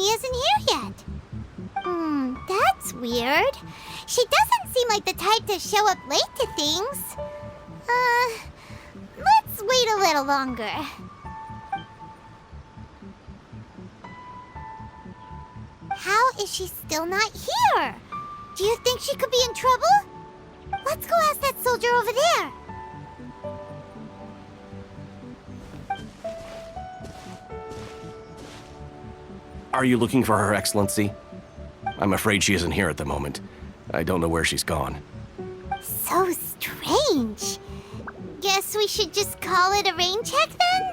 he isn't here yet. That's weird. She doesn't seem like the type to show up late to things. Let's wait a little longer. How is she still not here? Do you think she could be in trouble? Let's go ask that soldier over there. Are you looking for Her Excellency? I'm afraid she isn't here at the moment. I don't know where she's gone. So strange. Guess we should just call it a rain check then?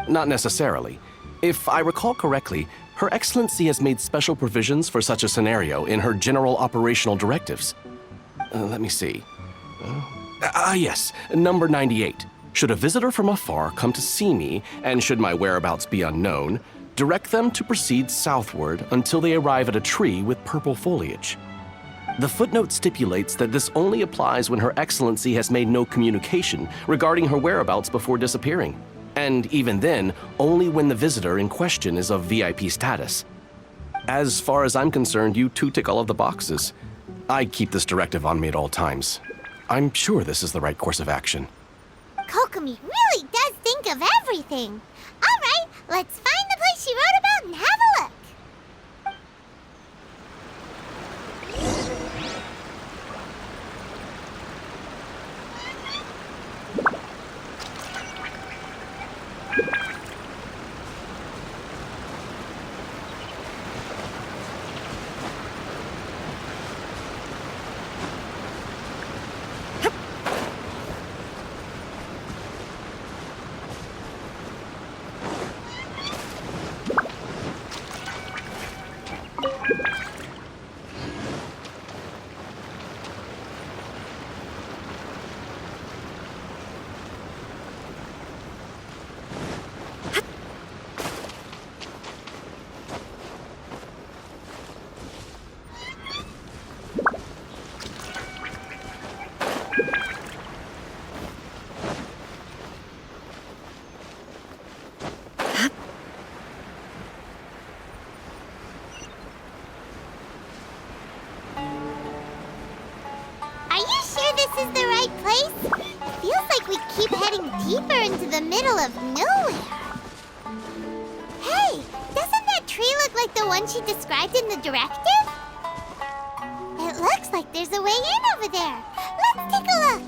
Not necessarily. If I recall correctly, Her Excellency has made special provisions for such a scenario in her general operational directives. Let me see. Yes, number 98. Should a visitor from afar come to see me, and should my whereabouts be unknown, direct them to proceed southward until they arrive at a tree with purple foliage. The footnote stipulates that this only applies when Her Excellency has made no communication regarding her whereabouts before disappearing, and even then, only when the visitor in question is of VIP status. As far as I'm concerned, you two tick all of the boxes. I keep this directive on me at all times. I'm sure this is the right course of action. Kokomi really does think of everything. All right, let's find the place she wrote about and have a look. This is the right place? It feels like we keep heading deeper into the middle of nowhere. Hey, doesn't that tree look like the one she described in the directive? It looks like there's a way in over there. Let's take a look.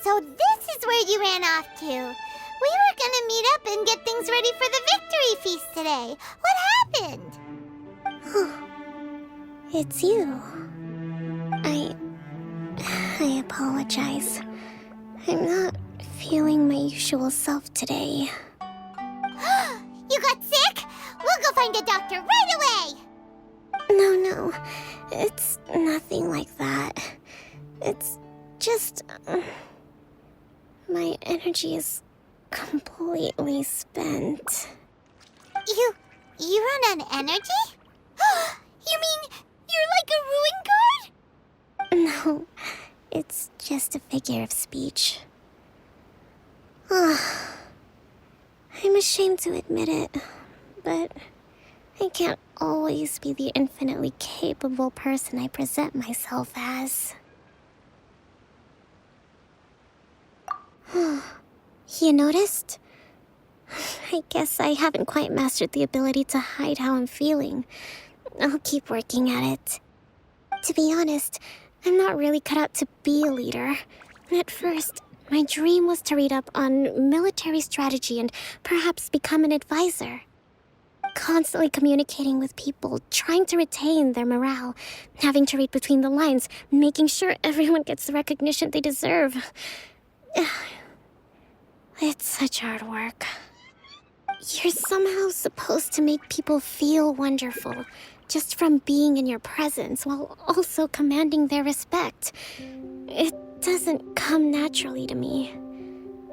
So this is where you ran off to. We were gonna meet up and get things ready for the victory feast today. What happened? It's you. I apologize. I'm not feeling my usual self today. You got sick? We'll go find a doctor right away! No. It's nothing like that. It's just... my energy is completely spent. You run on energy? You mean you're like a ruin guard? No, it's just a figure of speech. I'm ashamed to admit it, but I can't always be the infinitely capable person I present myself as. You noticed? I guess I haven't quite mastered the ability to hide how I'm feeling. I'll keep working at it. To be honest, I'm not really cut out to be a leader. At first, my dream was to read up on military strategy and perhaps become an advisor. Constantly communicating with people, trying to retain their morale, having to read between the lines, making sure everyone gets the recognition they deserve. It's such hard work. You're somehow supposed to make people feel wonderful, just from being in your presence, while also commanding their respect. It doesn't come naturally to me.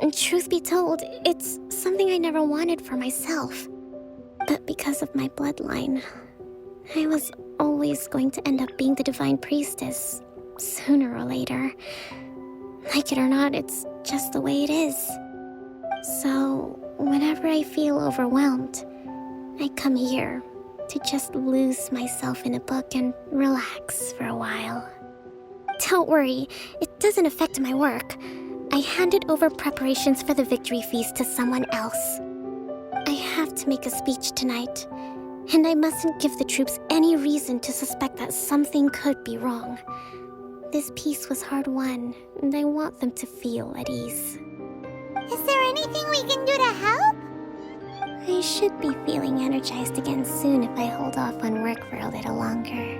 And truth be told, it's something I never wanted for myself. But because of my bloodline, I was always going to end up being the Divine Priestess, sooner or later. Like it or not, it's just the way it is. So, whenever I feel overwhelmed, I come here to just lose myself in a book and relax for a while. Don't worry, it doesn't affect my work. I handed over preparations for the victory feast to someone else. I have to make a speech tonight, and I mustn't give the troops any reason to suspect that something could be wrong. This peace was hard-won, and I want them to feel at ease. Is there anything we can do to help? I should be feeling energized again soon if I hold off on work for a little longer.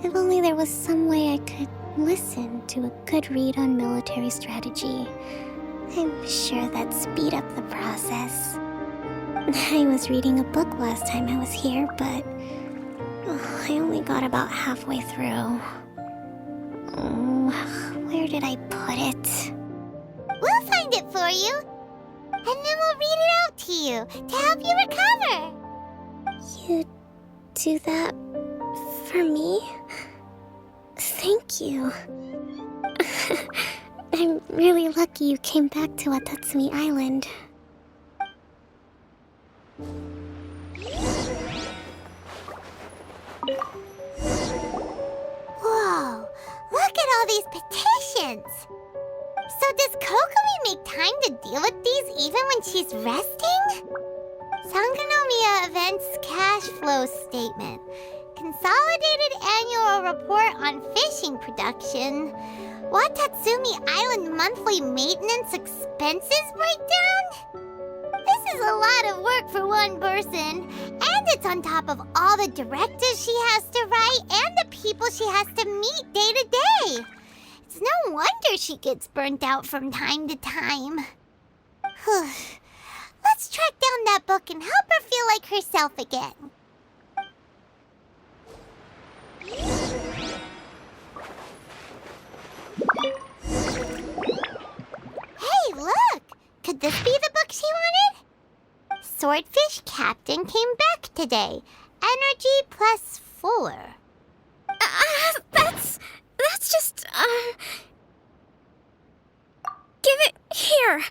If only there was some way I could listen to a good read on military strategy. I'm sure that'd speed up the process. I was reading a book last time I was here, but I only got about halfway through. Where did I put it? We'll find it for you. And then we'll read it out to you to help you recover. You do that for me? Thank you. I'm really lucky you came back to Watatsumi Island. Whoa, look at all these petitions. So does Kokomi make time to deal with these even when she's resting? Sangonomiya Events Cash Flow Statement. Consolidated Annual Report on Fishing Production. Watatsumi Island Monthly Maintenance Expenses Breakdown? This is a lot of work for one person, and it's on top of all the directives she has to write and the people she has to meet day to day. It's no wonder she gets burnt out from time to time. Let's track down that book and help her feel like herself again. Hey, look! Could this be the book she wanted? Swordfish Captain came back today. Energy +4. That's just, give it here.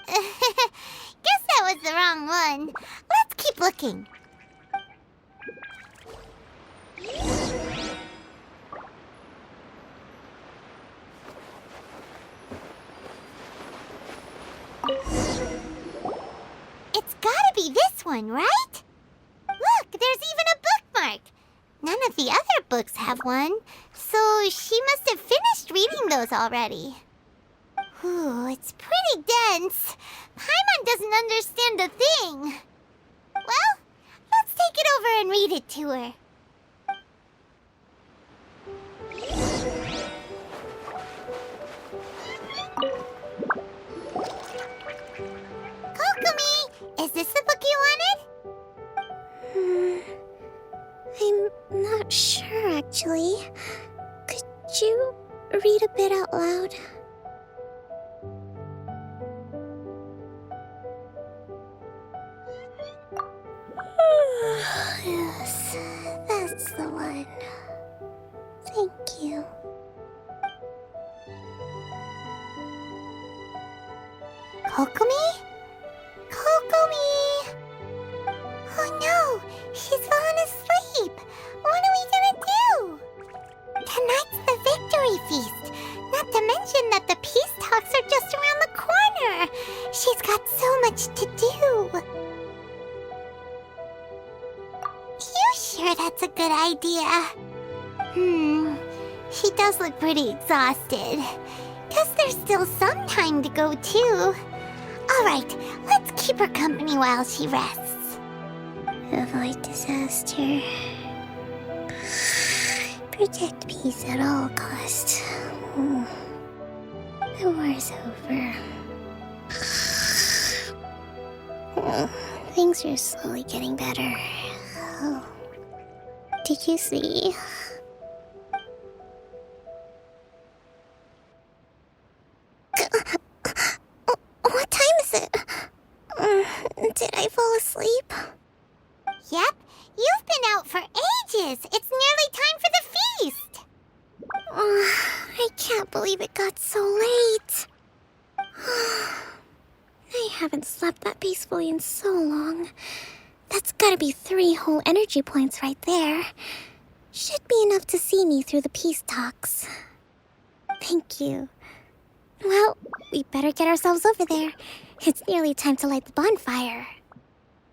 Guess that was the wrong one. Let's keep looking. It's gotta be this one, right? Look, there's even a bookmark. None of the other books have one, so she must have finished reading those already. Ooh, it's pretty dense. Paimon doesn't understand a thing. Well, let's take it over and read it to her. Kokomi, is this the book you wanted? I'm not sure, actually. Could you read a bit out loud? Yes, that's the one. Thank you. Kokomi? Kokomi! Oh no, she's fallen asleep. What are we gonna do? Tonight's the victory feast. Not to mention that the peace talks are just around the corner. She's got so much to do. You sure that's a good idea? She does look pretty exhausted. Guess there's still some time to go, too. All right, let's keep her company while she rests. Avoid disaster. Protect peace at all costs. The war's over. Things are slowly getting better. Oh. Did you see? What time is it? Did I fall asleep? believe it got so late. I haven't slept that peacefully in so long. That's gotta be 3 whole energy points right there. Should be enough to see me through the peace talks. Thank you. Well, we better get ourselves over there. It's nearly time to light the bonfire.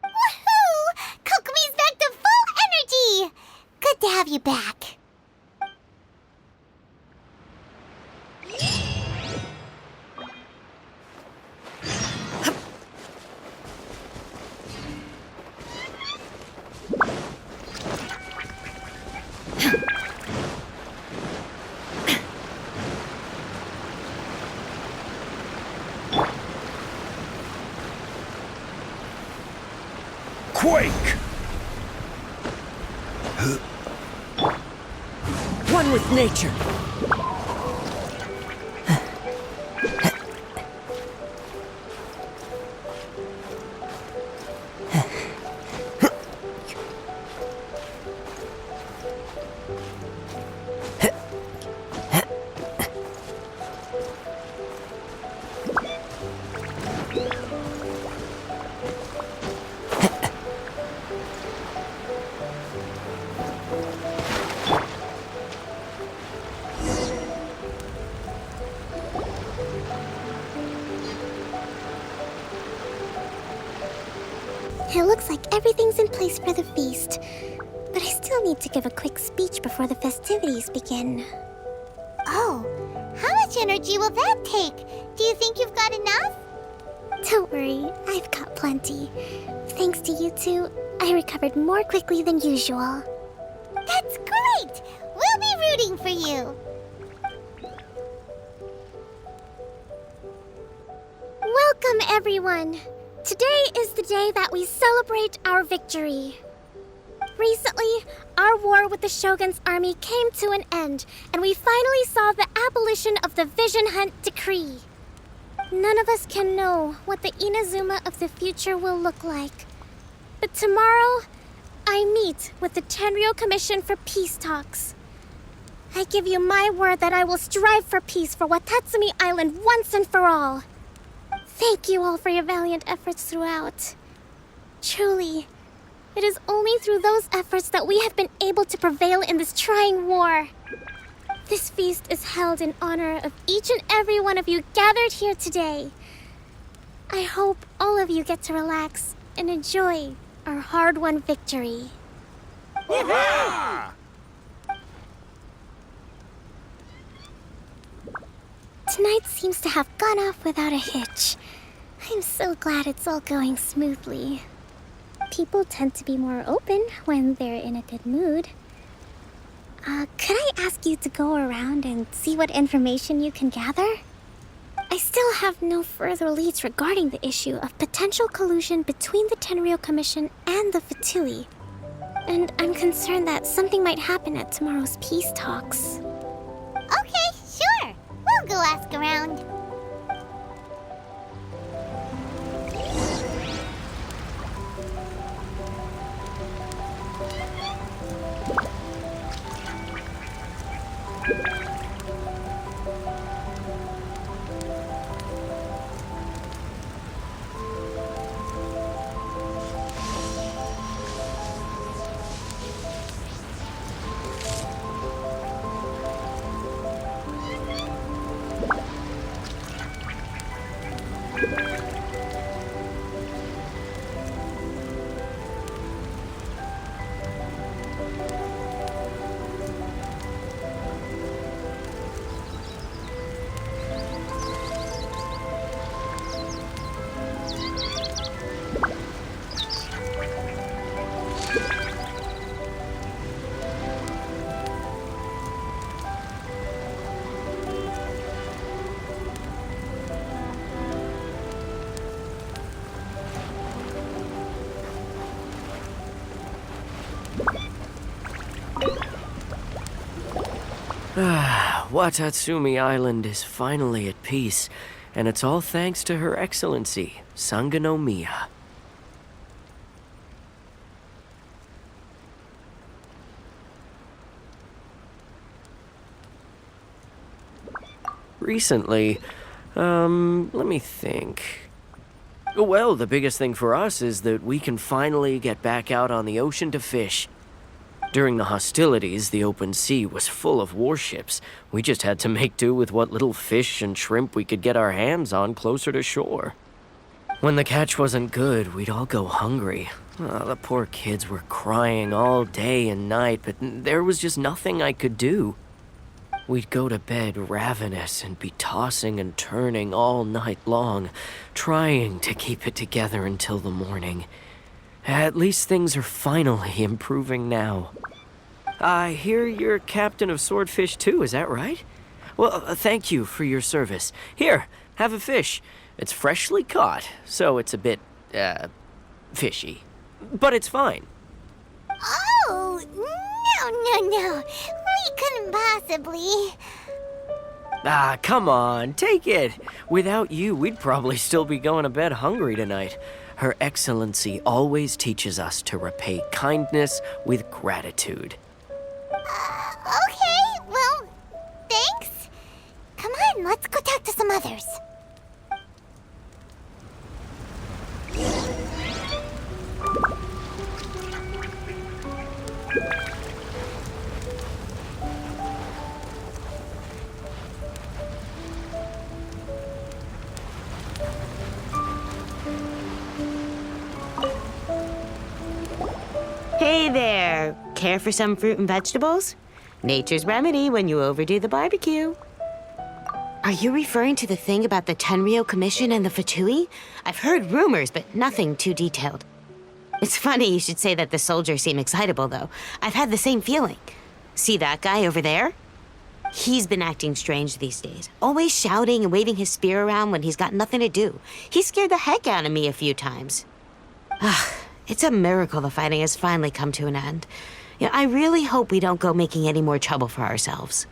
Woohoo! Kokomi's back to full energy! Good to have you back. Quake! One with nature. It looks like everything's in place for the feast. But I still need to give a quick speech before the festivities begin. Oh, how much energy will that take? Do you think you've got enough? Don't worry, I've got plenty. Thanks to you two, I recovered more quickly than usual. That's great! We'll be rooting for you. Welcome, everyone! Today is the day that we celebrate our victory. Recently, our war with the Shogun's army came to an end, and we finally saw the abolition of the Vision Hunt Decree. None of us can know what the Inazuma of the future will look like. But tomorrow, I meet with the Tenryou Commission for peace talks. I give you my word that I will strive for peace for Watatsumi Island once and for all. Thank you all for your valiant efforts throughout. Truly, it is only through those efforts that we have been able to prevail in this trying war. This feast is held in honor of each and every one of you gathered here today. I hope all of you get to relax and enjoy our hard-won victory. Hurrah! Tonight seems to have gone off without a hitch. I'm so glad it's all going smoothly. People tend to be more open when they're in a good mood. Could I ask you to go around and see what information you can gather? I still have no further leads regarding the issue of potential collusion between the Tenryou Commission and the Fatui. And I'm concerned that something might happen at tomorrow's peace talks. Okay, sure. We'll go ask around. Watatsumi Island is finally at peace, and it's all thanks to Her Excellency, Sangonomiya. Recently, let me think. Well, the biggest thing for us is that we can finally get back out on the ocean to fish. During the hostilities, the open sea was full of warships. We just had to make do with what little fish and shrimp we could get our hands on closer to shore. When the catch wasn't good, we'd all go hungry. Oh, the poor kids were crying all day and night, but there was just nothing I could do. We'd go to bed ravenous and be tossing and turning all night long, trying to keep it together until the morning. At least things are finally improving now. I hear you're captain of Swordfish too, is that right? Well, thank you for your service. Here, have a fish. It's freshly caught, so it's a bit, fishy. But it's fine. Oh, no. We couldn't possibly. Ah, come on, take it. Without you, we'd probably still be going to bed hungry tonight. Her Excellency always teaches us to repay kindness with gratitude. Okay, well, thanks. Come on, let's go talk to some others. Hey there! Care for some fruit and vegetables? Nature's remedy when you overdo the barbecue. Are you referring to the thing about the Tenryo Commission and the Fatui? I've heard rumors, but nothing too detailed. It's funny you should say that the soldiers seem excitable, though. I've had the same feeling. See that guy over there? He's been acting strange these days, always shouting and waving his spear around when he's got nothing to do. He scared the heck out of me a few times. It's a miracle the fighting has finally come to an end. Yeah, I really hope we don't go making any more trouble for ourselves.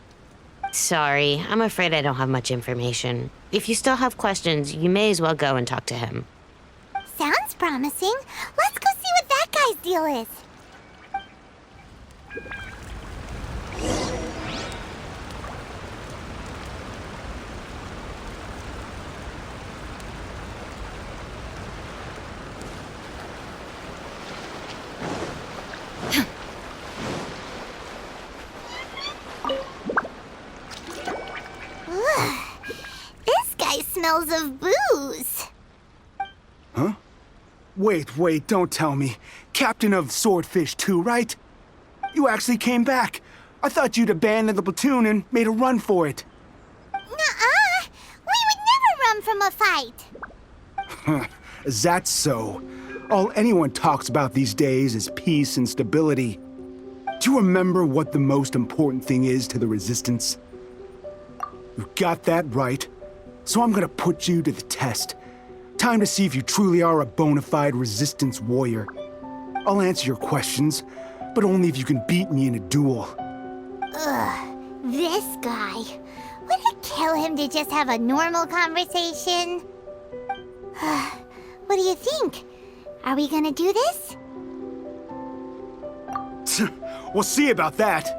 Sorry, I'm afraid I don't have much information. If you still have questions, you may as well go and talk to him. Sounds promising. Let's go see what that guy's deal is. This guy smells of booze. Huh? Wait, don't tell me. Captain of Swordfish too, right? You actually came back. I thought you'd abandoned the platoon and made a run for it. Nuh-uh. We would never run from a fight. Is that so? All anyone talks about these days is peace and stability. Do you remember what the most important thing is to the Resistance? You got that right. So I'm gonna put you to the test. Time to see if you truly are a bona fide Resistance warrior. I'll answer your questions, but only if you can beat me in a duel. This guy. Would it kill him to just have a normal conversation? What do you think? Are we gonna do this? We'll see about that.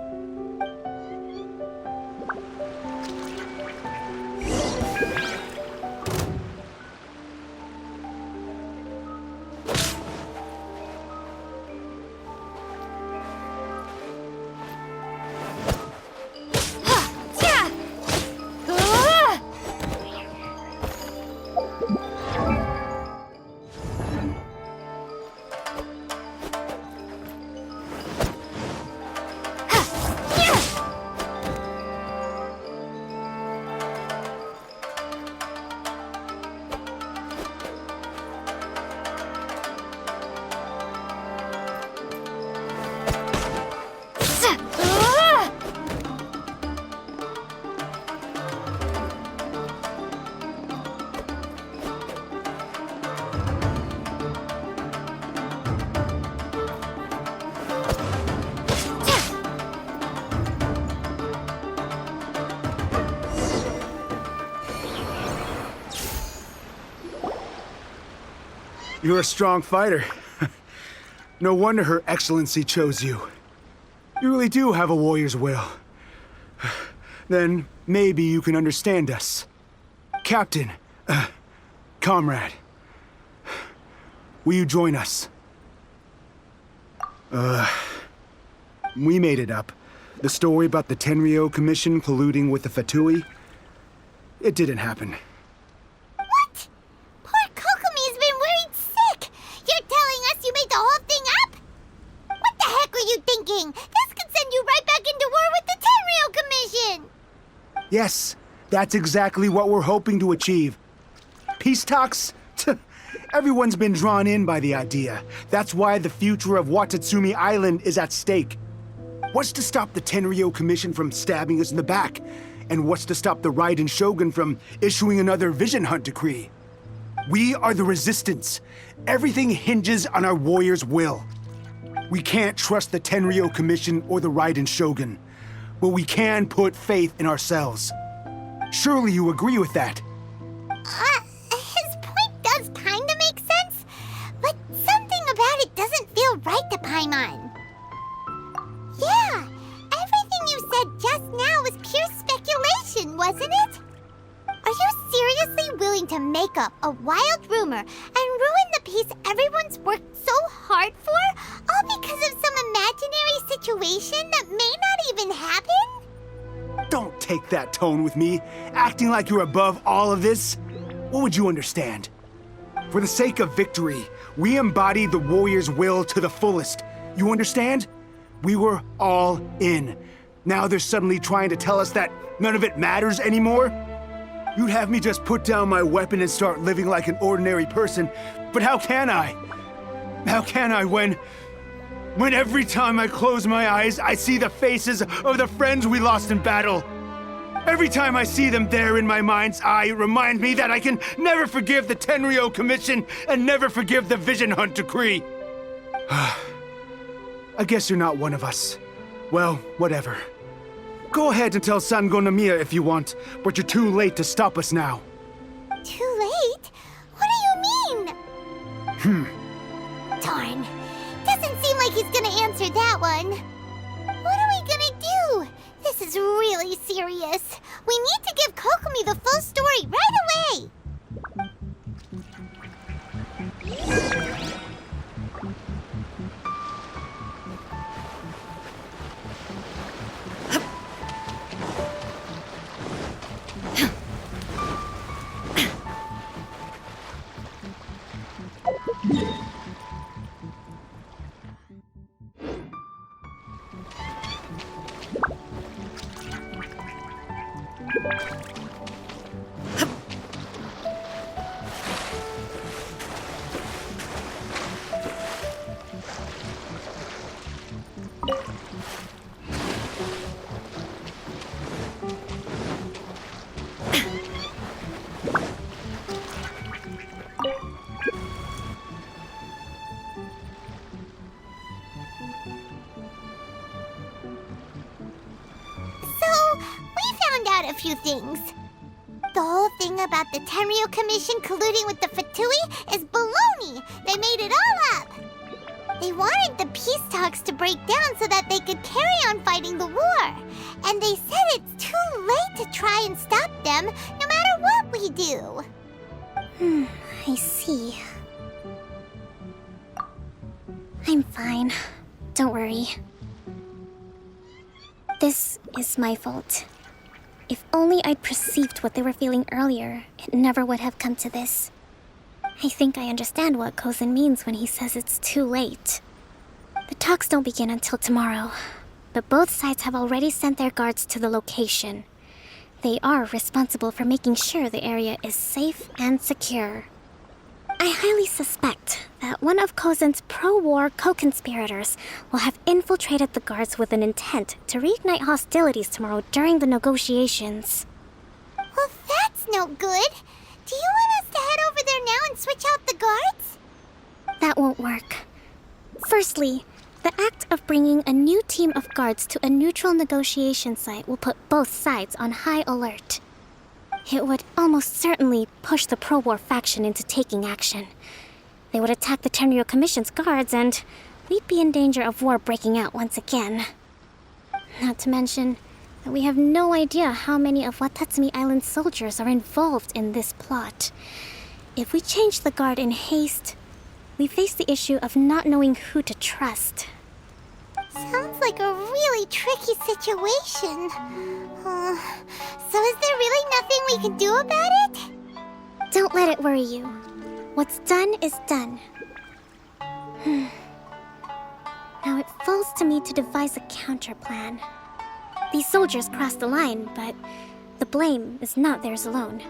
You're a strong fighter. No wonder Her Excellency chose you. You really do have a warrior's will. Then, Maybe you can understand us. Captain, comrade, will you join us? We made it up. The story about the Tenryou Commission colluding with the Fatui, it didn't happen. What? Poor Kokomi's been worried sick. You're telling us you made the whole thing up? What the heck were you thinking? This could send you right back into war with the Tenryou Commission. Yes, that's exactly what we're hoping to achieve. Peace talks? Everyone's been drawn in by the idea. That's why the future of Watatsumi Island is at stake. What's to stop the Tenryou Commission from stabbing us in the back? And what's to stop the Raiden Shogun from issuing another Vision Hunt decree? We are the Resistance. Everything hinges on our warriors' will. We can't trust the Tenryou Commission or the Raiden Shogun, but we can put faith in ourselves. Surely you agree with that? His point does kinda make sense, but something about it doesn't feel right to Paimon. Yeah, everything you said just now was pure speculation, wasn't it? Are you seriously willing to make up a wild rumor and ruin the peace everyone's worked so hard for, all because of some imaginary situation that may not even happen? Don't take that tone with me, acting like you're above all of this. What would you understand? For the sake of victory, we embody the warrior's will to the fullest. You understand? We were all in. Now they're suddenly trying to tell us that none of it matters anymore? You'd have me just put down my weapon and start living like an ordinary person, but how can I? How can I when every time I close my eyes, I see the faces of the friends we lost in battle? Every time I see them there in my mind's eye, it reminds me that I can never forgive the Tenryou Commission and never forgive the Vision Hunt decree. I guess you're not one of us. Well, whatever. Go ahead and tell Sango Nomiya if you want, but you're too late to stop us now. Too late? What do you mean? Darn. Doesn't seem like he's gonna answer that one. What are we gonna do? This is really serious. We need to give Kokomi the full story right away. A few things. The whole thing about the Tenryou Commission colluding with the Fatui is baloney. They made it all up. They wanted the peace talks to break down so that they could carry on fighting the war. And they said it's too late to try and stop them, no matter what we do. I see. I'm fine. Don't worry. This is my fault. If only I'd perceived what they were feeling earlier, it never would have come to this. I think I understand what Kozan means when he says it's too late. The talks don't begin until tomorrow, but both sides have already sent their guards to the location. They are responsible for making sure the area is safe and secure. I highly suspect that one of Kozan's pro-war co-conspirators will have infiltrated the guards with an intent to reignite hostilities tomorrow during the negotiations. Well, that's no good. Do you want us to head over there now and switch out the guards? That won't work. Firstly, the act of bringing a new team of guards to a neutral negotiation site will put both sides on high alert. It would almost certainly push the pro-war faction into taking action. They would attack the Tenryou Commission's guards, and we'd be in danger of war breaking out once again. Not to mention, We have no idea how many of Watatsumi Island's soldiers are involved in this plot. If we change the guard in haste, we face the issue of not knowing who to trust. Sounds like a really tricky situation. So is there really nothing we can do about it? Don't let it worry you. What's done is done. Now it falls to me to devise a counter plan. These soldiers crossed the line, but the blame is not theirs alone.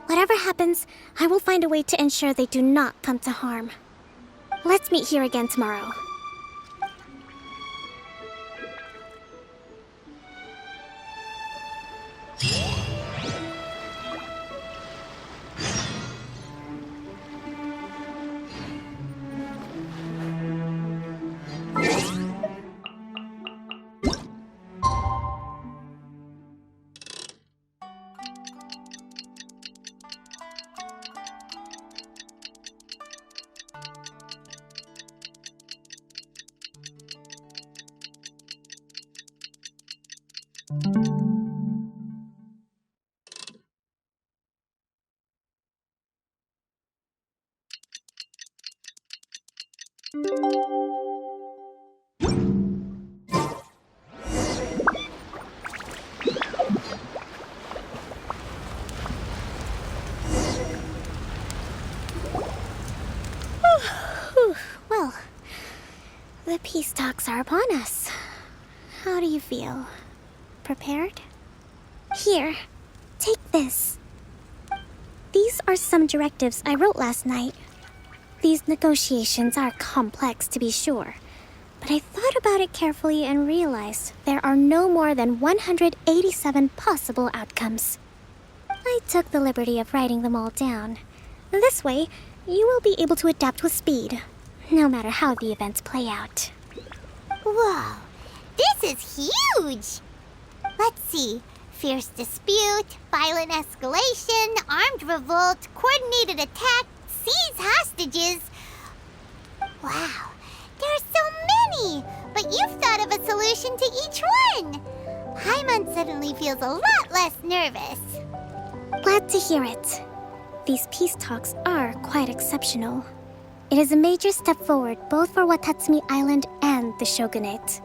Whatever happens, I will find a way to ensure they do not come to harm. Let's meet here again tomorrow. Well, the peace talks are upon us. How do you feel? Prepared? Here, take this. These are some directives I wrote last night. These negotiations are complex, to be sure, but I thought about it carefully and realized there are no more than 187 possible outcomes. I took the liberty of writing them all down. This way, you will be able to adapt with speed, no matter how the events play out. Whoa, this is huge! Let's see. Fierce dispute, violent escalation, armed revolt, coordinated attack, seize hostages. Wow, there are so many! But you've thought of a solution to each one! Paimon suddenly feels a lot less nervous. Glad to hear it. These peace talks are quite exceptional. It is a major step forward both for Watatsumi Island and the Shogunate.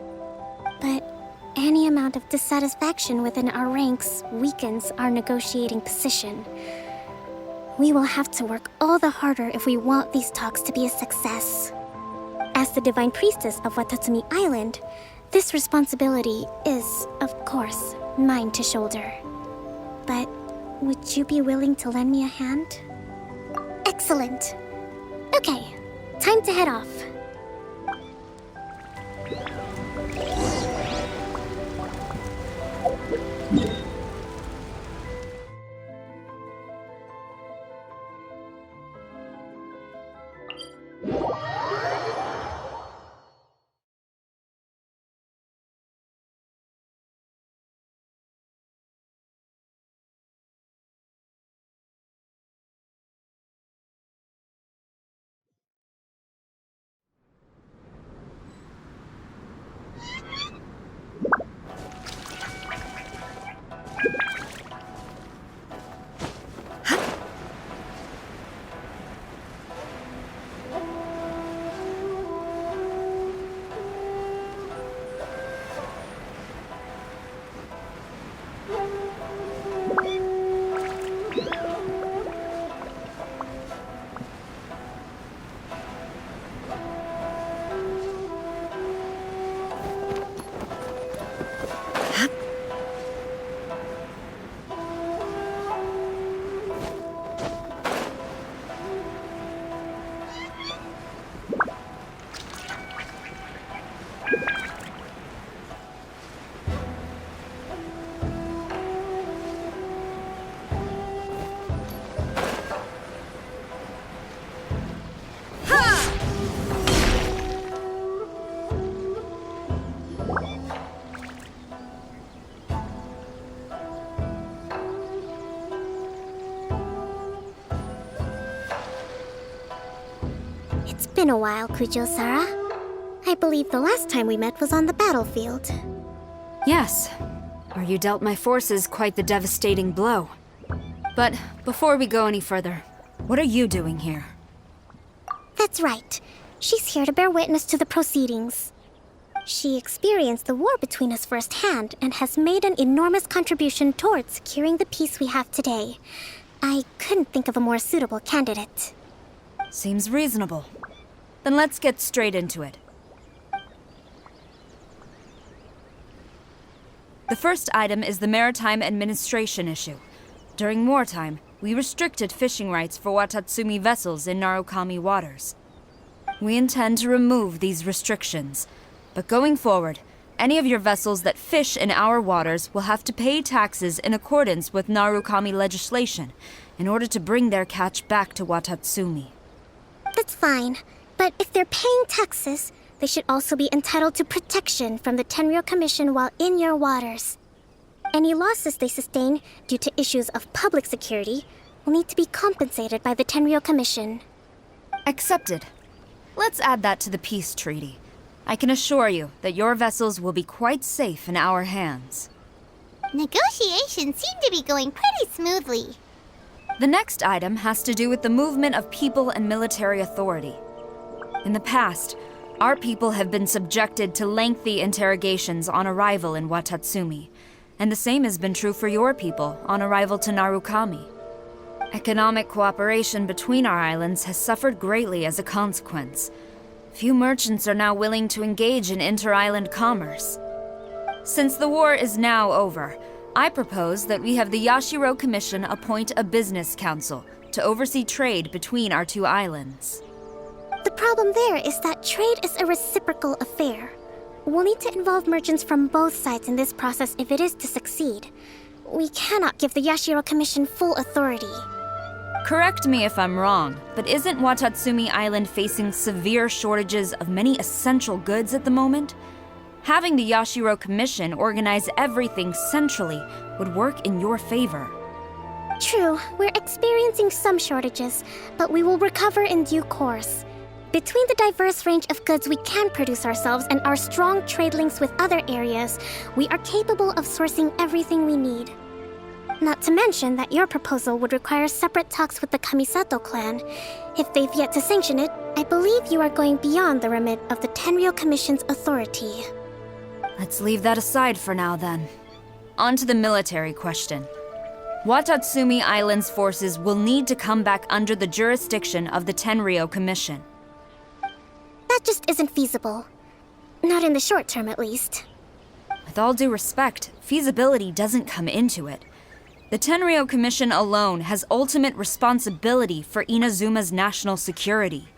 But any amount of dissatisfaction within our ranks weakens our negotiating position. We will have to work all the harder if we want these talks to be a success. As the Divine Priestess of Watatsumi Island, this responsibility is, of course, mine to shoulder. But would you be willing to lend me a hand? Excellent. Okay, time to head off. It's been a while, Kujou, Sara. I believe the last time we met was on the battlefield. Yes. or you dealt my forces quite the devastating blow. But before we go any further, what are you doing here? That's right. She's here to bear witness to the proceedings. She experienced the war between us firsthand and has made an enormous contribution towards securing the peace we have today. I couldn't think of a more suitable candidate. Seems reasonable. Then let's get straight into it. The first item is the Maritime Administration issue. During wartime, we restricted fishing rights for Watatsumi vessels in Narukami waters. We intend to remove these restrictions, but going forward, any of your vessels that fish in our waters will have to pay taxes in accordance with Narukami legislation in order to bring their catch back to Watatsumi. That's fine, but if they're paying taxes, they should also be entitled to protection from the Tenryou Commission while in your waters. Any losses they sustain due to issues of public security will need to be compensated by the Tenryou Commission. Accepted. Let's add that to the peace treaty. I can assure you that your vessels will be quite safe in our hands. Negotiations seem to be going pretty smoothly. The next item has to do with the movement of people and military authority. In the past, our people have been subjected to lengthy interrogations on arrival in Watatsumi, and the same has been true for your people on arrival to Narukami. Economic cooperation between our islands has suffered greatly as a consequence. Few merchants are now willing to engage in inter-island commerce. Since the war is now over, I propose that we have the Yashiro Commission appoint a business council to oversee trade between our two islands. The problem there is that trade is a reciprocal affair. We'll need to involve merchants from both sides in this process if it is to succeed. We cannot give the Yashiro Commission full authority. Correct me if I'm wrong, but isn't Watatsumi Island facing severe shortages of many essential goods at the moment? Having the Yashiro Commission organize everything centrally would work in your favor. True, we're experiencing some shortages, but we will recover in due course. Between the diverse range of goods we can produce ourselves and our strong trade links with other areas, we are capable of sourcing everything we need. Not to mention that your proposal would require separate talks with the Kamisato clan. If they've yet to sanction it, I believe you are going beyond the remit of the Tenryou Commission's authority. Let's leave that aside for now, then. On to the military question. Watatsumi Island's forces will need to come back under the jurisdiction of the Tenryou Commission. That just isn't feasible. Not in the short term, at least. With all due respect, feasibility doesn't come into it. The Tenryou Commission alone has ultimate responsibility for Inazuma's national security.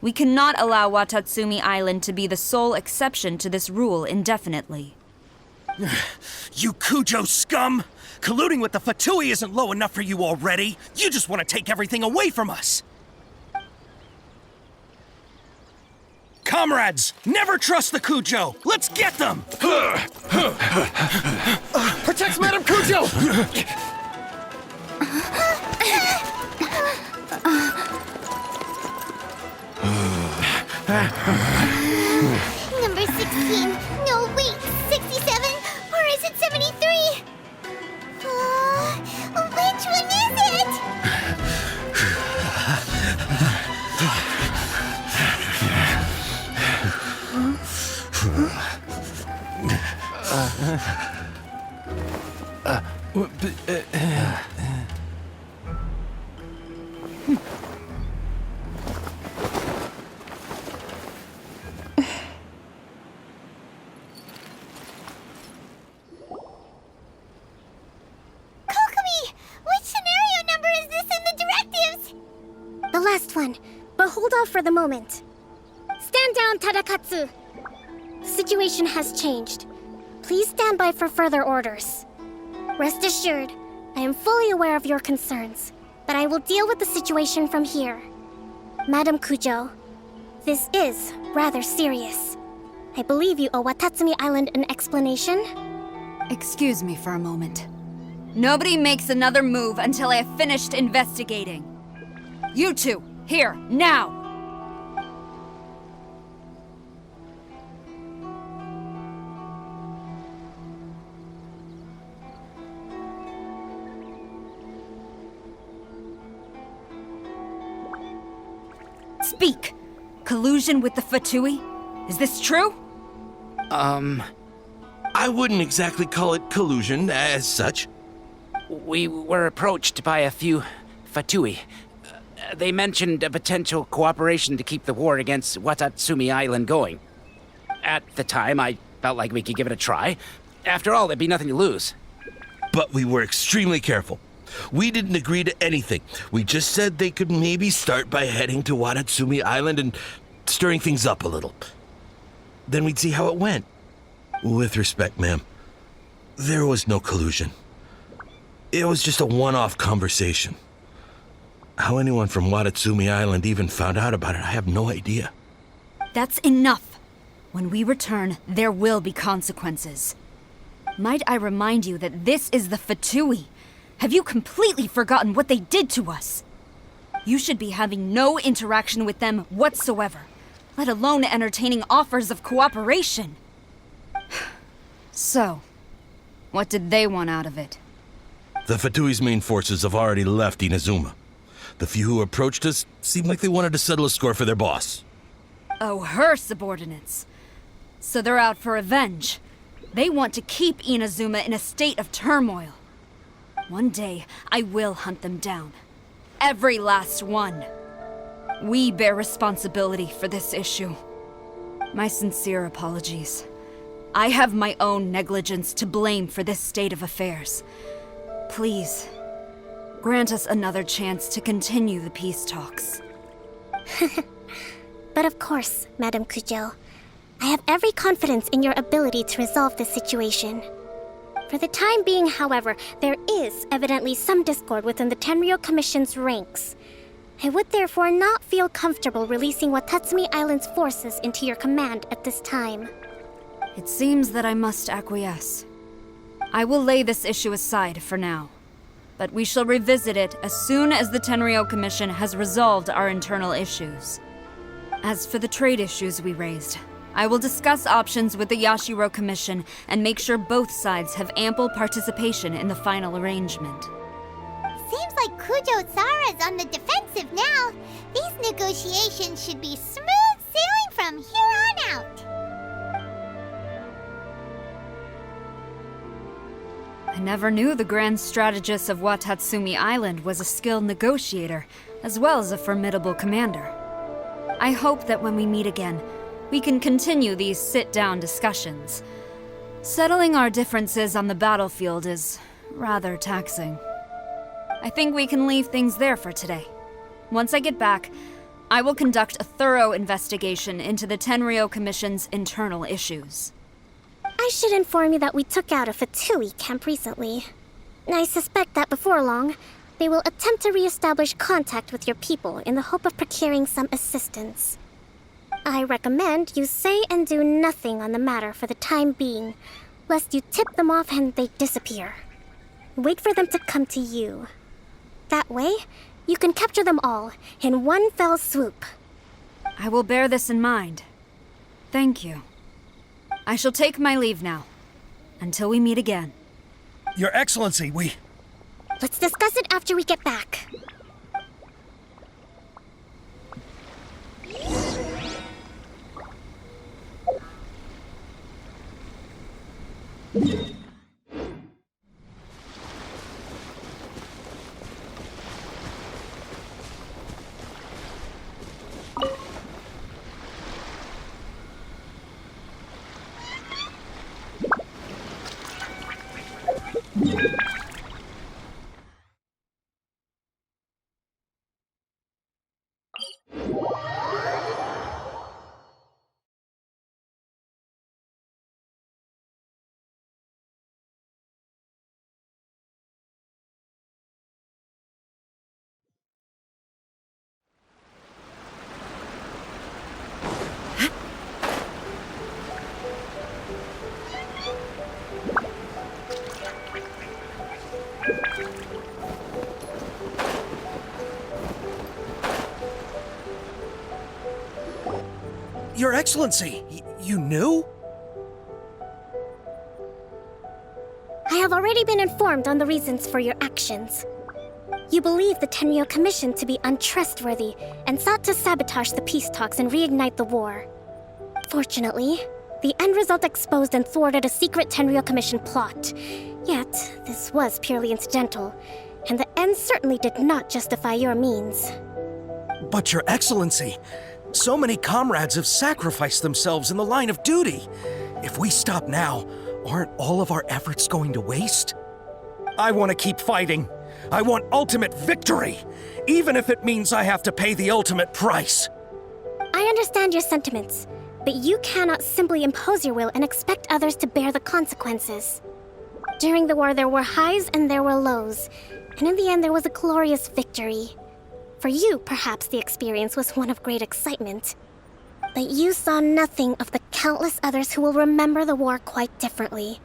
We cannot allow Watatsumi Island to be the sole exception to this rule indefinitely. You Kujou scum! Colluding with the Fatui isn't low enough for you already. You just want to take everything away from us. Comrades, never trust the Kujou. Let's get them! Protect Madame Kujou! Number 16. No, wait. 67? Or is it 73? Which one is it? The last one, but hold off for the moment. Stand down, Tadakatsu! The situation has changed. Please stand by for further orders. Rest assured, I am fully aware of your concerns, but I will deal with the situation from here. Madam Kujou, this is rather serious. I believe you owe Watatsumi Island an explanation. Excuse me for a moment. Nobody makes another move until I have finished investigating. You two, here, now! Speak! Collusion with the Fatui? Is this true? I wouldn't exactly call it collusion as such. We were approached by a few Fatui. They mentioned a potential cooperation to keep the war against Watatsumi Island going. At the time, I felt like we could give it a try. After all, there'd be nothing to lose. But we were extremely careful. We didn't agree to anything. We just said they could maybe start by heading to Watatsumi Island and stirring things up a little. Then we'd see how it went. With respect, ma'am, there was no collusion. It was just a one-off conversation. How anyone from Watatsumi Island even found out about it, I have no idea. That's enough. When we return, there will be consequences. Might I remind you that this is the Fatui? Have you completely forgotten what they did to us? You should be having no interaction with them whatsoever, let alone entertaining offers of cooperation. So, what did they want out of it? The Fatui's main forces have already left Inazuma. The few who approached us seemed like they wanted to settle a score for their boss. Oh, her subordinates. So they're out for revenge. They want to keep Inazuma in a state of turmoil. One day, I will hunt them down. Every last one. We bear responsibility for this issue. My sincere apologies. I have my own negligence to blame for this state of affairs. Please, grant us another chance to continue the peace talks. But of course, Madame Kujou. I have every confidence in your ability to resolve this situation. For the time being, however, there is evidently some discord within the Tenryou Commission's ranks. I would therefore not feel comfortable releasing Watatsumi Island's forces into your command at this time. It seems that I must acquiesce. I will lay this issue aside for now, but we shall revisit it as soon as the Tenryou Commission has resolved our internal issues. As for the trade issues we raised, I will discuss options with the Yashiro Commission and make sure both sides have ample participation in the final arrangement. Seems like Kujou Sara's on the defensive now. These negotiations should be smooth sailing from here on out. I never knew the Grand Strategist of Watatsumi Island was a skilled negotiator, as well as a formidable commander. I hope that when we meet again, we can continue these sit-down discussions. Settling our differences on the battlefield is rather taxing. I think we can leave things there for today. Once I get back, I will conduct a thorough investigation into the Tenryou Commission's internal issues. I should inform you that we took out a Fatui camp recently. I suspect that before long, they will attempt to re-establish contact with your people in the hope of procuring some assistance. I recommend you say and do nothing on the matter for the time being, lest you tip them off and they disappear. Wait for them to come to you. That way, you can capture them all in one fell swoop. I will bear this in mind. Thank you. I shall take my leave now. Until we meet again. Your Excellency, Let's discuss it after we get back. Your Excellency, you knew? I have already been informed on the reasons for your actions. You believe the Tenryou Commission to be untrustworthy and sought to sabotage the peace talks and reignite the war. Fortunately, the end result exposed and thwarted a secret Tenryou Commission plot. Yet, this was purely incidental, and the end certainly did not justify your means. But Your Excellency, so many comrades have sacrificed themselves in the line of duty. If we stop now, aren't all of our efforts going to waste? I want to keep fighting. I want ultimate victory, even if it means I have to pay the ultimate price. I understand your sentiments, but you cannot simply impose your will and expect others to bear the consequences. During the war, there were highs and there were lows, and in the end, there was a glorious victory. For you, perhaps the experience was one of great excitement. But you saw nothing of the countless others who will remember the war quite differently.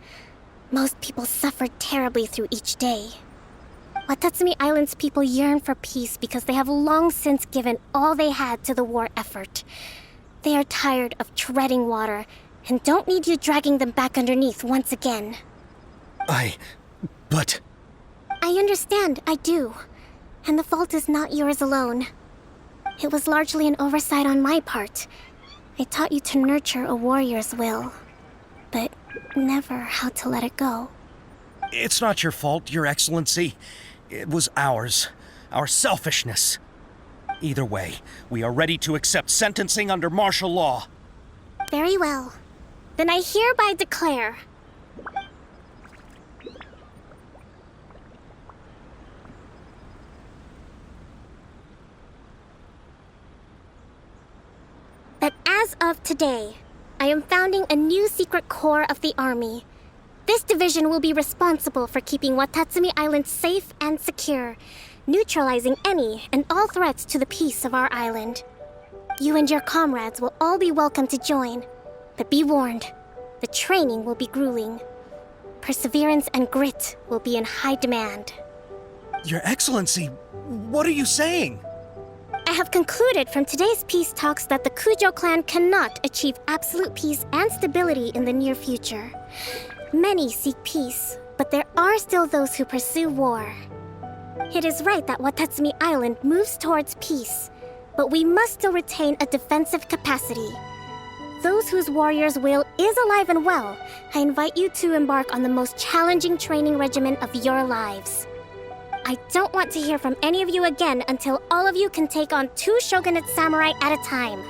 Most people suffered terribly through each day. Watatsumi Island's people yearn for peace because they have long since given all they had to the war effort. They are tired of treading water and don't need you dragging them back underneath once again. But... I understand, I do. And the fault is not yours alone. It was largely an oversight on my part. I taught you to nurture a warrior's will, but never how to let it go. It's not your fault, Your Excellency. It was ours. Our selfishness. Either way, we are ready to accept sentencing under martial law. Very well. Then I hereby declare... that as of today, I am founding a new secret corps of the army. This division will be responsible for keeping Watatsumi Island safe and secure, neutralizing any and all threats to the peace of our island. You and your comrades will all be welcome to join, but be warned, the training will be grueling. Perseverance and grit will be in high demand. Your Excellency, what are you saying? I have concluded from today's peace talks that the Kujou clan cannot achieve absolute peace and stability in the near future. Many seek peace, but there are still those who pursue war. It is right that Watatsumi Island moves towards peace, but we must still retain a defensive capacity. Those whose warrior's will is alive and well, I invite you to embark on the most challenging training regimen of your lives. I don't want to hear from any of you again until all of you can take on 2 shogunate samurai at a time.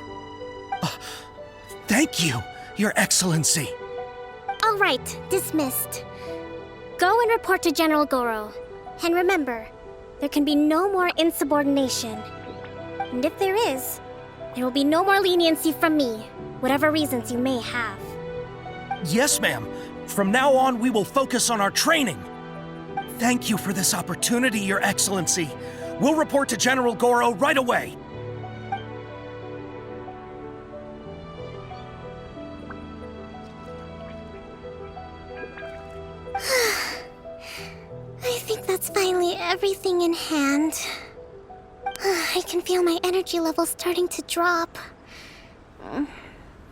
Thank you, Your Excellency. All right, dismissed. Go and report to General Goro. And remember, there can be no more insubordination. And if there is, there will be no more leniency from me, whatever reasons you may have. Yes, ma'am. From now on, we will focus on our training. Thank you for this opportunity, Your Excellency. We'll report to General Goro right away. I think that's finally everything in hand. I can feel my energy levels starting to drop.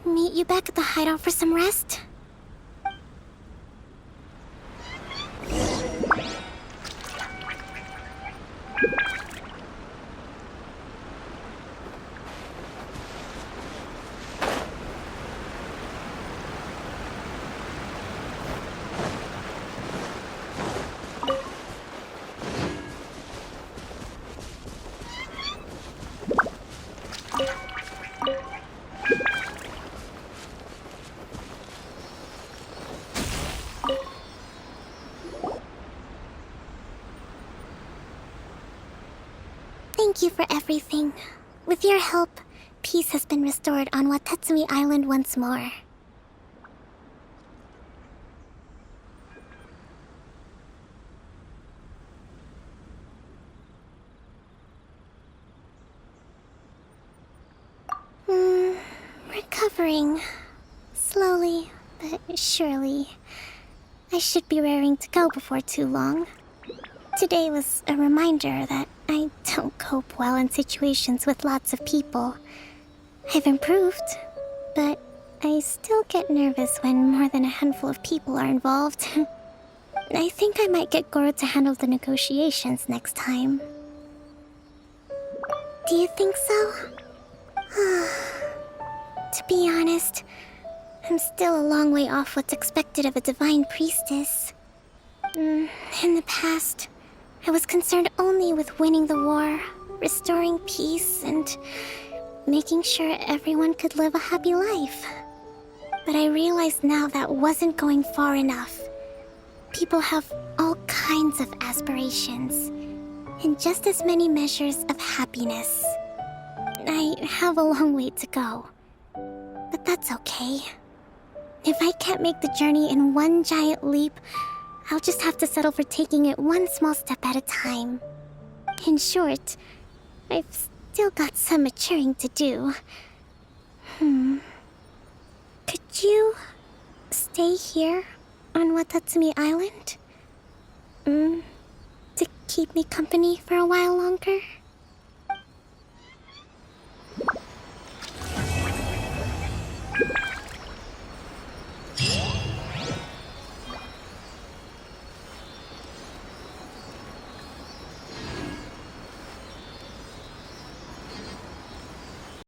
Meet you back at the hideout for some rest? Thank you for everything. With your help, peace has been restored on Watatsumi Island once more. Recovering. Slowly, but surely. I should be raring to go before too long. Today was a reminder that I don't cope well in situations with lots of people. I've improved, but I still get nervous when more than a handful of people are involved. I think I might get Goro to handle the negotiations next time. Do you think so? To be honest, I'm still a long way off what's expected of a divine priestess. In the past, I was concerned only with winning the war, restoring peace, and making sure everyone could live a happy life. But I realize now that wasn't going far enough. People have all kinds of aspirations, and just as many measures of happiness. I have a long way to go, but that's okay. If I can't make the journey in one giant leap, I'll just have to settle for taking it one small step at a time. In short, I've still got some maturing to do. Could you stay here on Watatsumi Island? To keep me company for a while longer?